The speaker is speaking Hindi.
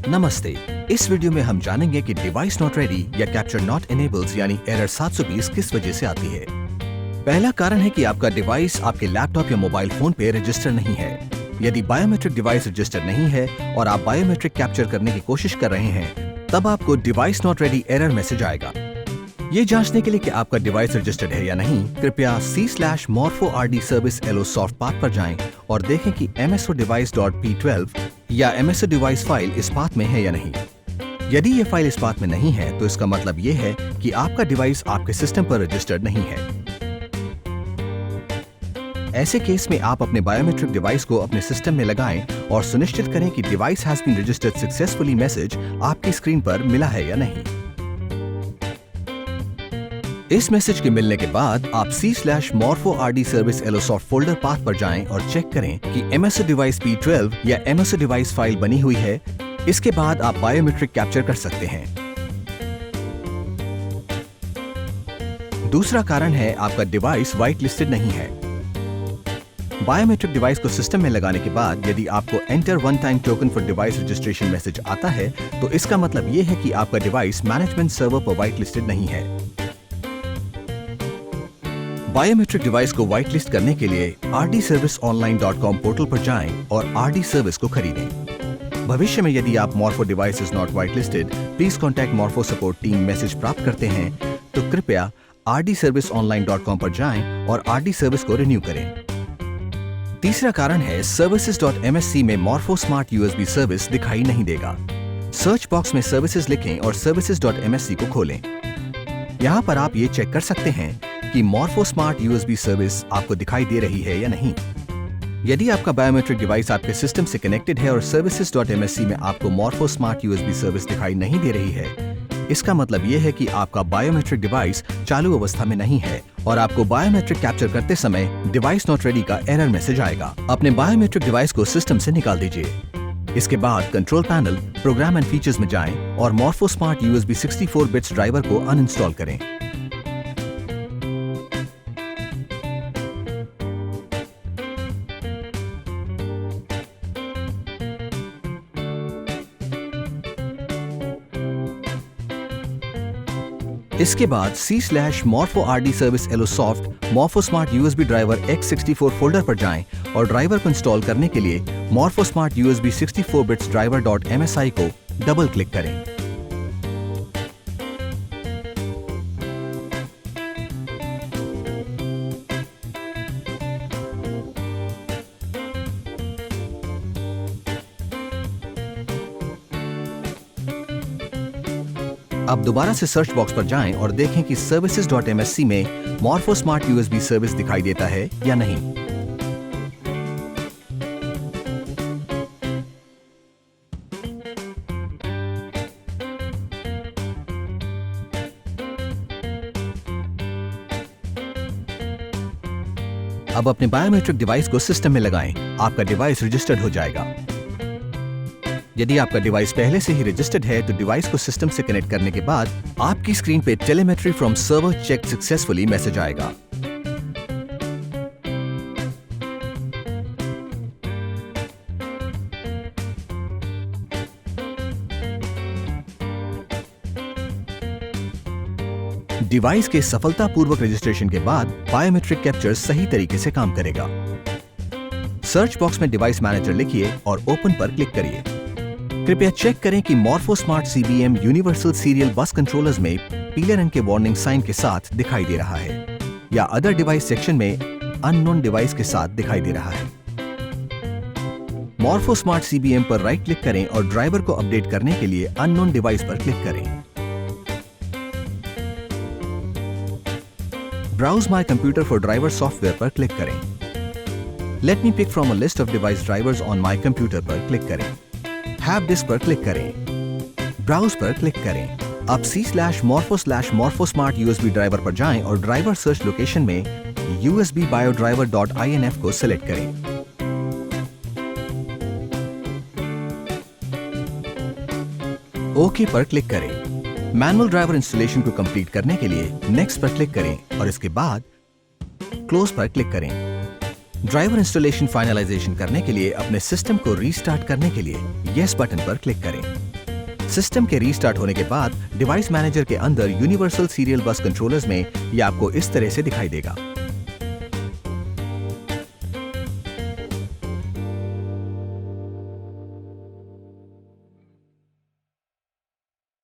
नमस्ते। इस वीडियो में हम जानेंगे कि डिवाइस नॉट रेडी या कैप्चर नॉट इनेबल्स यानी एरर 720 किस वजह से आती है। पहला कारण है कि आपका डिवाइस आपके लैपटॉप या मोबाइल फोन पे रजिस्टर नहीं है। यदि बायोमेट्रिक डिवाइस रजिस्टर नहीं है और आप बायोमेट्रिक कैप्चर करने की कोशिश कर रहे हैं, तब आपको device not ready error message आएगा। ये जांचने के लिए कि आपका डिवाइस रजिस्टर्ड है या नहीं, कृपया c/morphord service elo soft path पर जाएं और देखें कि msodevice.p12 या mso device फाइल इस पाथ में है या नहीं। यदि ये फाइल इस पाथ में नहीं है, तो इसका मतलब ये है कि आपका डिवाइस आपके सिस्टम पर रजिस्टर्ड नहीं है। ऐसे केस में आप अपने बायोमेट्रिक डिवाइस को अपने सिस्टम में लगाएं और सुनिश्चित करें कि device has been registered successfully message आपकी स्क्रीन पर मिला है या नहीं। इस मैसेज के मिलने के बाद आप c/morphord service elo soft folder path पर जाएं और चेक करें कि mso device p12 या mso device फाइल बनी हुई है। इसके बाद आप बायोमेट्रिक कैप्चर कर सकते हैं। दूसरा कारण है आपका डिवाइस व्हाइट लिस्टेड नहीं है। बायोमेट्रिक डिवाइस को सिस्टम में लगाने के बाद यदि आपको enter one time token for device registration message आता है, तो इसका मतलब ये है कि आपका डिवाइस मैनेजमेंट सर्वर पर व्हाइट लिस्टेड नहीं है। बायोमेट्रिक डिवाइस को व्हाइट लिस्ट करने के लिए rdserviceonline.com पोर्टल पर जाएं और RD सर्विस को खरीदें। भविष्य में यदि आप Morpho device is not whitelisted, please contact Morpho support team message प्राप्त करते हैं, तो कृपया rdserviceonline.com पर जाएं और RD सर्विस को रिन्यू करें। तीसरा कारण है services.msc में Morpho Smart USB सर्विस दिखाई नहीं देगा। सर्च बॉक्स में सर्विसेज लिखें और services.msc को खोलें। यहाँ पर आप ये चेक कर सकते हैं कि Morpho Smart USB सर्विस आपको दिखाई दे रही है या नहीं। यदि आपका बायोमेट्रिक डिवाइस आपके सिस्टम से कनेक्टेड है और services.msc में आपको Morpho Smart USB सर्विस दिखाई नहीं दे रही है, इसका मतलब ये है कि आपका बायोमेट्रिक डिवाइस चालू अवस्था में नहीं है और आपको बायोमेट्रिक कैप्चर करते समय डिवाइस नॉट रेडी का एरर मैसेज आएगा। अपने बायोमेट्रिक डिवाइस को सिस्टम से निकाल दीजिए। इसके बाद control panel, program and features में जाएं और Morpho Smart USB 64 बिट्स ड्राइवर को अनइंस्टॉल करें। इसके बाद c/morphord service elo soft Morpho Smart USB driver x64 folder पर जाएं और ड्राइवर को इंस्टॉल करने के लिए Morpho Smart USB 64 bits driver.msi को डबल क्लिक करें। अब दोबारा से सर्च बॉक्स पर जाएं और देखें कि services.msc में Morpho Smart USB सर्विस दिखाई देता है या नहीं। अब अपने बायोमेट्रिक डिवाइस को सिस्टम में लगाएं। आपका डिवाइस रजिस्टर्ड हो जाएगा। यदि आपका डिवाइस पहले से ही रजिस्टर्ड है, तो डिवाइस को सिस्टम से कनेक्ट करने के बाद आपकी स्क्रीन पे telemetry from server check successfully message आएगा। डिवाइस के सफलतापूर्वक रजिस्ट्रेशन के बाद बायोमेट्रिक कैप्चर सही तरीके से काम करेगा। सर्च बॉक्स में डिवाइस मैनेजर लिखिए और ओपन पर क्लिक करिए। कृपया चेक करें कि Morpho Smart CBM universal serial बस कंट्रोलर्स में पीले रंग के वार्निंग साइन के साथ दिखाई दे रहा है या अदर डिवाइस सेक्शन में अननोन डिवाइस के साथ दिखाई दे रहा है। Morpho Smart CBM पर राइट क्लिक करें और ड्राइवर को अपडेट करने के लिए अननोन डिवाइस पर क्लिक करें। Browse my computer for driver software पर क्लिक करें। Let me pick from a list of device drivers on my computer पर क्लिक करें। हैव दिस पर क्लिक करें। ब्राउज पर क्लिक करें। अब c/morpho smart USB ड्राइवर पर जाएं और ड्राइवर सर्च लोकेशन में USB biodriver.inf को सिलेक्ट करें। ओके पर क्लिक करें। मैनुअल ड्राइवर इंस्टॉलेशन को कंप्लीट करने के लिए नेक्स्ट पर क्लिक करें और इसके बाद क्लोज पर क्लिक करें। ड्राइवर इंस्टॉलेशन फाइनलाइजेशन करने के लिए अपने सिस्टम को रीस्टार्ट करने के लिए यस बटन पर क्लिक करें। सिस्टम के रीस्टार्ट होने के बाद डिवाइस मैनेजर के अंदर यूनिवर्सल सीरियल बस कंट्रोलर्स में ये आपको इस तरह से दिखाई देगा।